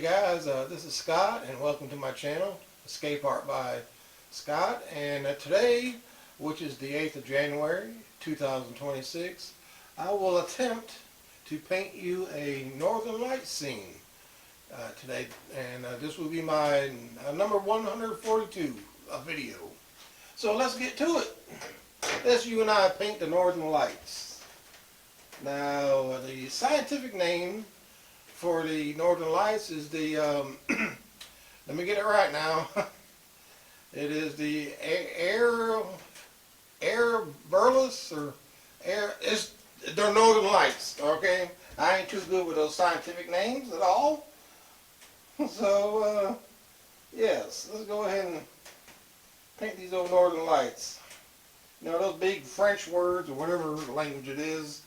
guys, this is Scott and welcome to my channel, Escape Art by Scott. And today, which is the 8th of January 2026, I will attempt to paint you a Northern Lights scene today. And this will be my number 142 video. So let's get to it. Let's you and I paint the Northern Lights. Now the scientific name for the Northern Lights is the, let me get it right now, it is the air burles, or they're Northern Lights, okay? I ain't too good with those scientific names at all. So, yes, let's go ahead and paint these old Northern Lights. You know, those big French words, or whatever language it is,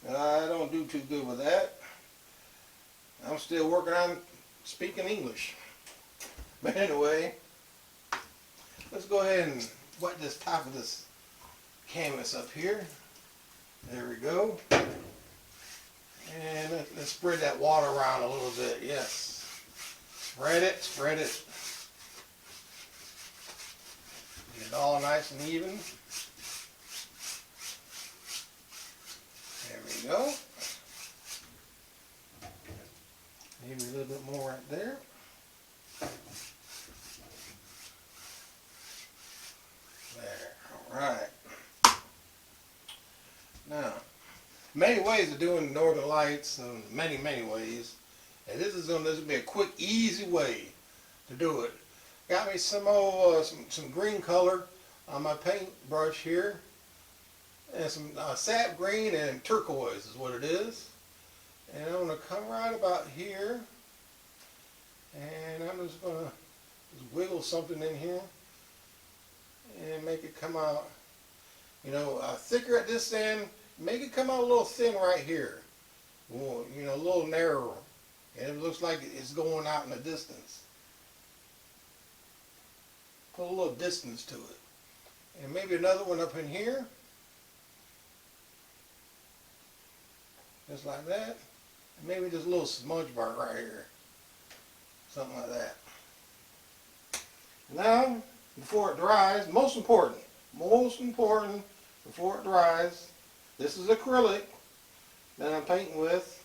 I don't do too good with that. I'm still working on speaking English. But anyway, let's go ahead and wet this top of this canvas up here. There we go. And let's spread that water around a little bit. Yes. Spread it, spread it. Get it all nice and even. There we go. Maybe a little bit more right there. There, alright. Now, many ways of doing Northern Lights, many ways. And this will be a quick, easy way to do it. Got me some green color on my paint brush here. And some sap green and turquoise is what it is. And I'm going to come right about here, and I'm just going to wiggle something in here and make it come out, you know, thicker at this end, make it come out a little thin right here, well, you know, a little narrower, and it looks like it's going out in the distance. Put a little distance to it. And maybe another one up in here, just like that. Maybe just a little smudge mark right here. Something like that. Now, before it dries, most important, before it dries, this is acrylic that I'm painting with.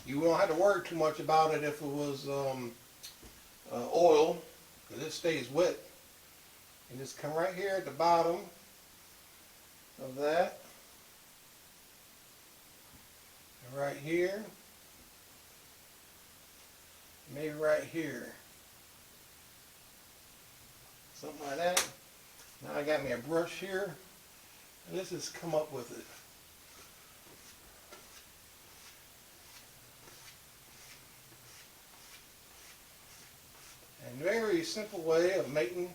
You won't have to worry too much about it if it was oil, because it stays wet. And just come right here at the bottom of that. Right here, maybe right here, something like that. Now I got me a brush here, and let's just come up with it. And very simple way of making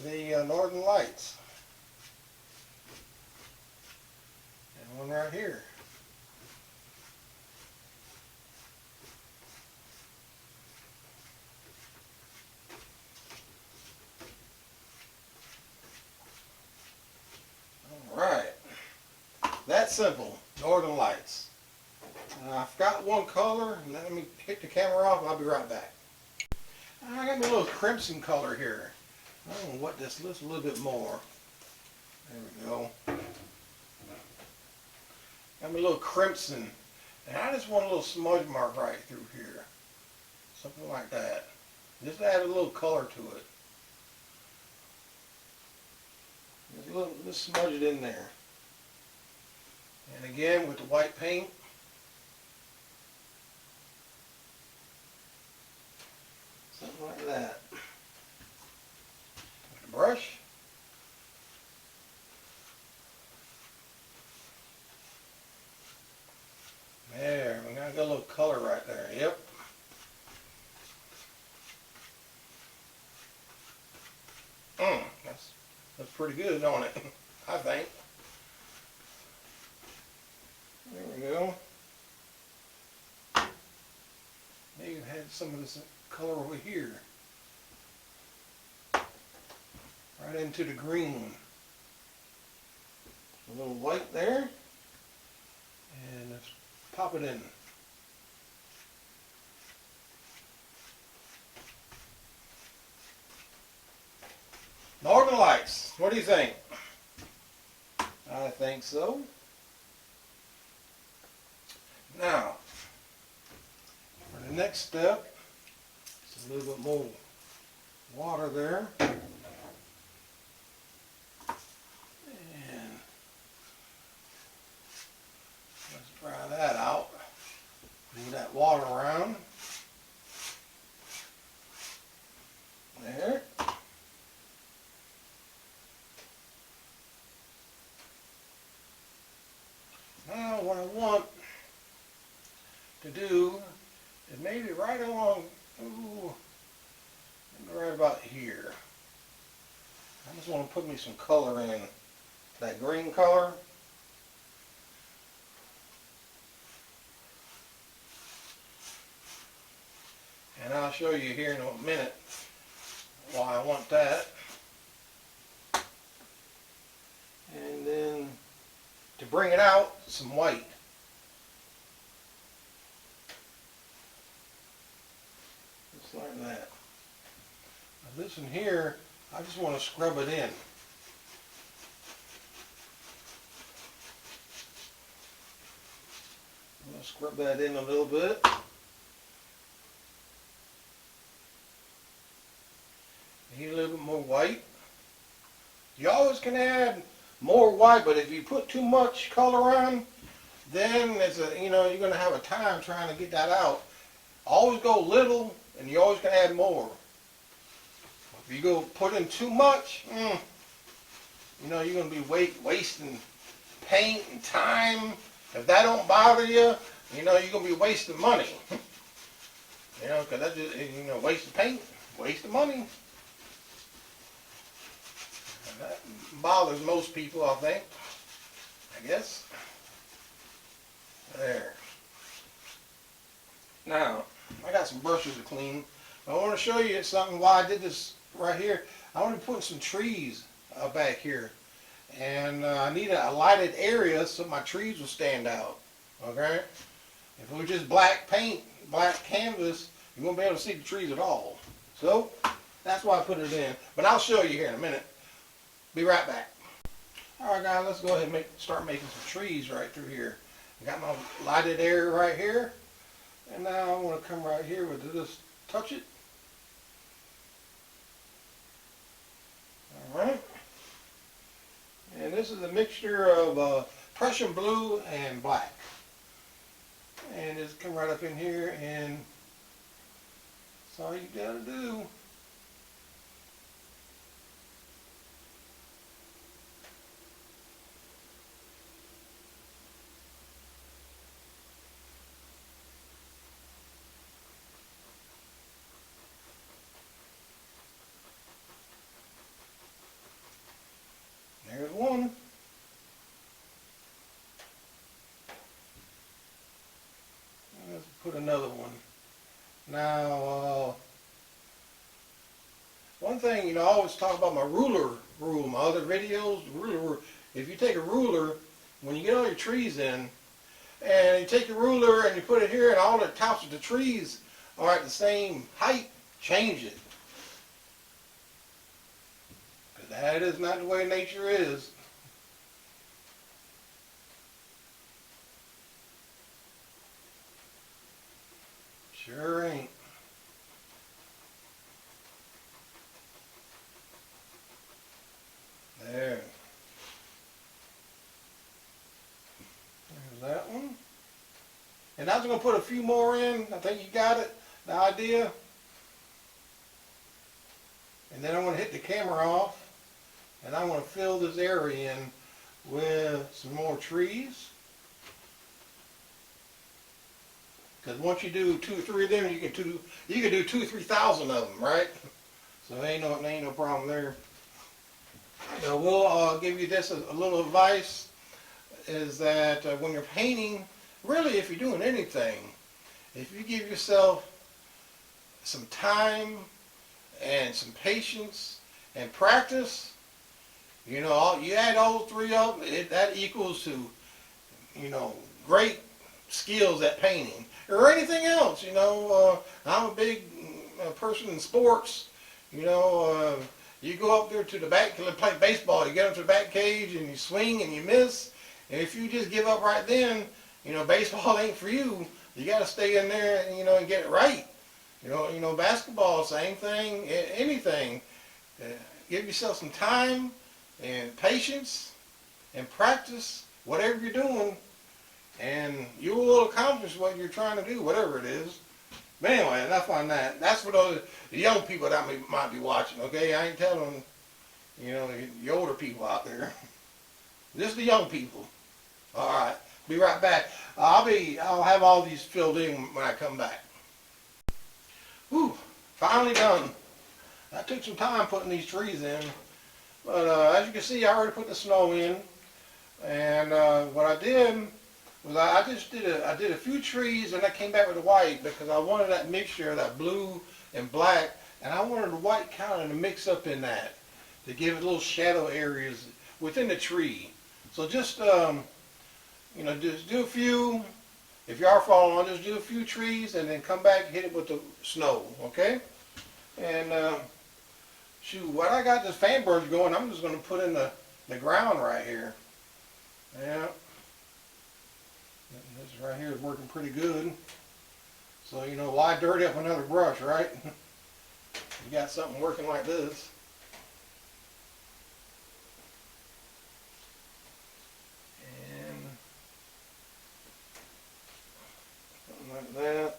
the Northern Lights. And one right here. That simple, Northern Lights. I've got one color. Let me pick the camera off and I'll be right back. I got me a little crimson color here. I don't know what this looks a little bit more. There we go. Got me a little crimson. And I just want a little smudge mark right through here. Something like that. Just add a little color to it. Just smudge it in there. And again with the white paint, something like that. With the brush, there, we got a little color right there. Yep. That's pretty good, don't it? I think. There we go. Maybe had some of this color over here. Right into the green. A little white there. And let's pop it in. Northern Lights. What do you think? I think so. Now, for the next step, just a little bit more water there. And let's dry that out. Move that water around. There. Now what I want to do is maybe right along, maybe right about here. I just want to put me some color in, that green color. And I'll show you here in a minute why I want that. And then to bring it out, some white. Just like that. Now this in here, I just want to scrub it in. I'm going to scrub that in a little bit. Need a little bit more white. You always can add more white, but if you put too much color on, then it's you're going to have a time trying to get that out. Always go little, and you always can add more. If you go put in too much, you're going to be wasting paint and time. If that don't bother you, you're going to be wasting money. Because that's just, wasting paint, wasting money. That bothers most people, I think. I guess. There. Now, I got some brushes to clean. I want to show you something why I did this right here. I want to put some trees back here. And I need a lighted area so my trees will stand out. Okay? If it was just black paint, black canvas, you won't be able to see the trees at all. So, that's why I put it in. But I'll show you here in a minute. Be right back. Alright guys, let's go ahead and start making some trees right through here. I got my lighted area right here. And now I want to come right here with this, touch it. Alright. And this is a mixture of Prussian blue and black. And just come right up in here, and that's all you gotta do. There's one. Let's put another one. Now, one thing, I always talk about my ruler rule, my other videos, ruler. If you take a ruler, when you get all your trees in, and you take your ruler and you put it here, and all the tops of the trees are at the same height, change it. That is not the way nature is. Sure ain't. There. There's that one. And I was going to put a few more in. I think you got it, the idea. And then I want to hit the camera off. And I want to fill this area in with some more trees. Because once you do 2 or 3 of them, you can do 2,000 or 3,000 of them, right? So there ain't no problem there. So we'll give you this a little advice, is that when you're painting, really if you're doing anything, if you give yourself some time and some patience and practice, you add all 3 of them, that equals to, great skills at painting or anything else. I'm a big person in sports. You You go up there to the back, play baseball, you get up to the back cage and you swing and you miss. And if you just give up right then, baseball ain't for you. You got to stay in there, and get it right. Basketball, same thing, anything. Give yourself some time and patience and practice whatever you're doing, and you will accomplish what you're trying to do, whatever it is. But anyway, enough on that. That's for those the young people that might be watching, okay? I ain't telling, the older people out there. Just the young people. All right, be right back. I'll have all these filled in when I come back. Whew, finally done. I took some time putting these trees in, but as you can see, I already put the snow in. And what I did was I did a few trees, and I came back with the white because I wanted that mixture, that blue and black, and I wanted the white kind of to mix up in that to give it little shadow areas within the tree. So just just do a few. If you are following on, just do a few trees and then come back and hit it with the snow, okay? And shoot, what I got this fan birds going, I'm just going to put in the ground right here. Yeah. This right here is working pretty good. So, why dirty up another brush, right? You got something working like this. And something like that.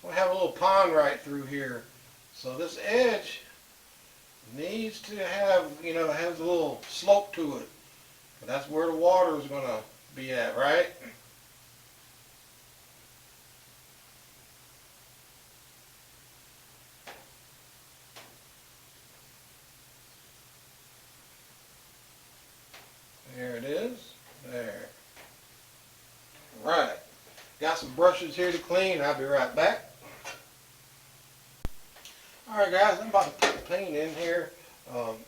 We have a little pond right through here, so this edge needs to have, has a little slope to it. But that's where the water is going to be at, right? There it is. There. Right. Got some brushes here to clean. I'll be right back. Alright guys, I'm about to put the paint in here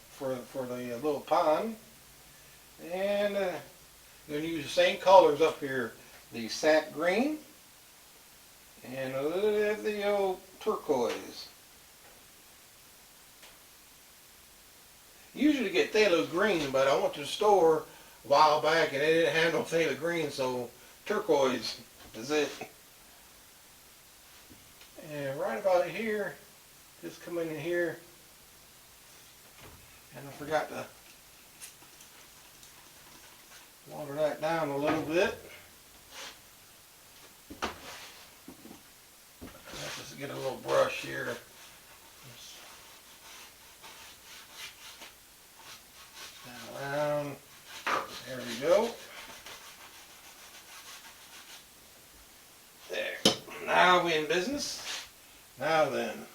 for the little pond. And I'm going to use the same colors up here. The sap green and a little bit of the old turquoise. Usually get phthalo green, but I went to the store a while back and they didn't have no phthalo green, so turquoise is it. And right about here, just come in here, and I forgot to water that down a little bit. Let's just get a little brush here. Down. There we go. There. Now we in business. Now then.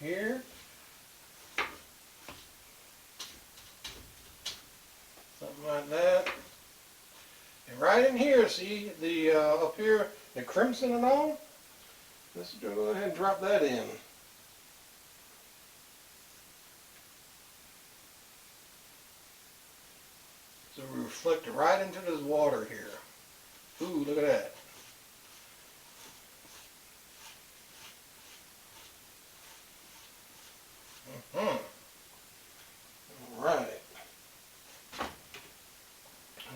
Here, something like that, and right in here, see the up here, the crimson and all. Let's go ahead and drop that in. So we reflect it right into this water here. Ooh, look at that. Alright.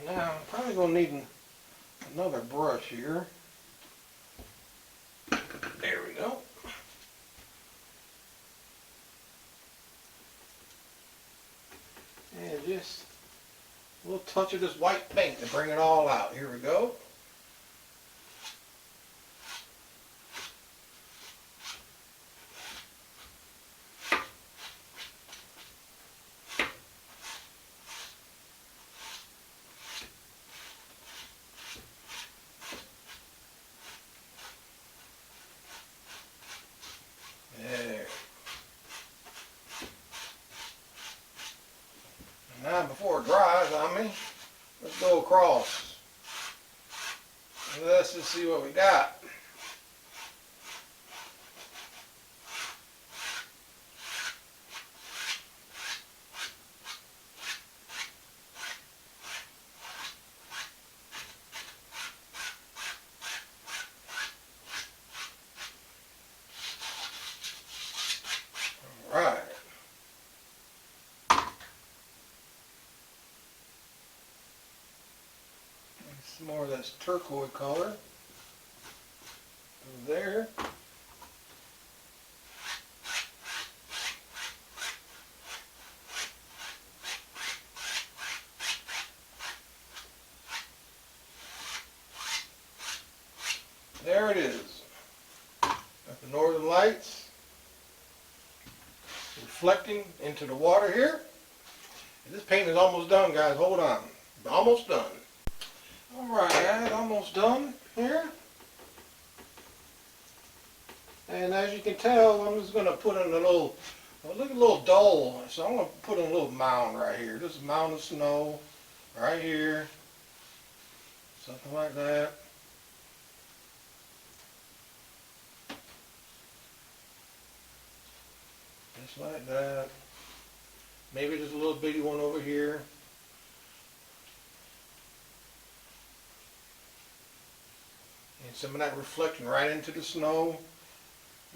Now, I'm probably going to need another brush here. There we go. And just a little touch of this white paint to bring it all out. Here we go. across. Let's just see what we got. All right. Some more of this turquoise color over there. There it is. Got the northern lights reflecting into the water here. And this paint is almost done, guys. Hold on. Almost done. Alright, almost done here. And as you can tell, I'm just going to put in a little, look a little dull. So I'm going to put in a little mound right here. This is a mound of snow right here. Something like that. Just like that. Maybe there's a little bitty one over here. And some of that reflecting right into the snow.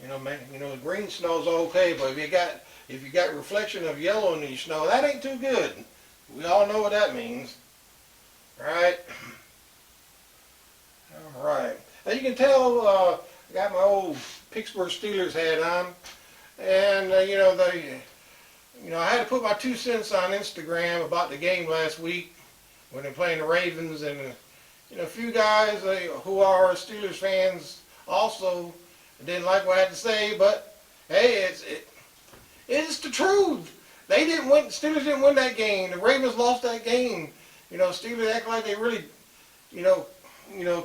You know, man, the green snow's okay, but if you got reflection of yellow in the snow, that ain't too good. We all know what that means, right? All right. As you can tell, I got my old Pittsburgh Steelers hat on, and I had to put my 2 cents on Instagram about the game last week when they're playing the Ravens, and a few guys who are Steelers fans also didn't like what I had to say, but hey, it's the truth. They didn't win. Steelers didn't win that game. The Ravens lost that game. Steelers act like they really,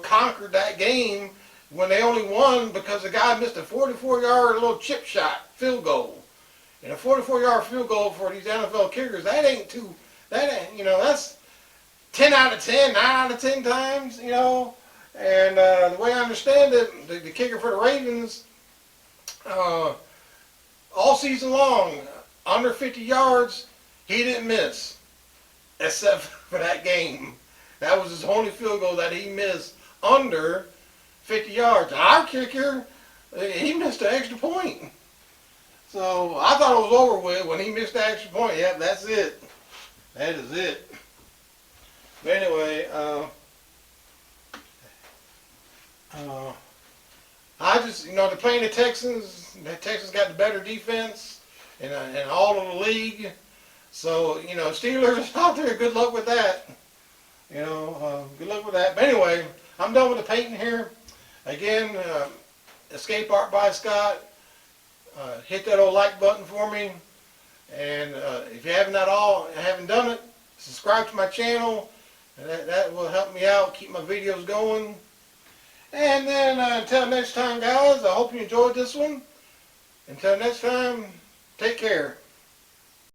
conquered that game when they only won because the guy missed a 44-yard little chip shot field goal. And a 44-yard field goal for these NFL kickers, that's 10 out of 10, 9 out of 10 times, And the way I understand it, the kicker for the Ravens, all season long, under 50 yards, he didn't miss, except for that game. That was his only field goal that he missed under 50 yards. Our kicker, he missed an extra point. So I thought it was over with when he missed the extra point. Yep, that's it. That is it. But anyway, I just, they're playing the Texans. The Texans got the better defense in all of the league. So, Steelers out there, good luck with that. Good luck with that. But anyway, I'm done with the painting here. Again, Escape Art by Scott. Hit that old like button for me. And if you haven't done it, subscribe to my channel. And that will help me out, keep my videos going. And then until next time, guys, I hope you enjoyed this one. Until next time, take care.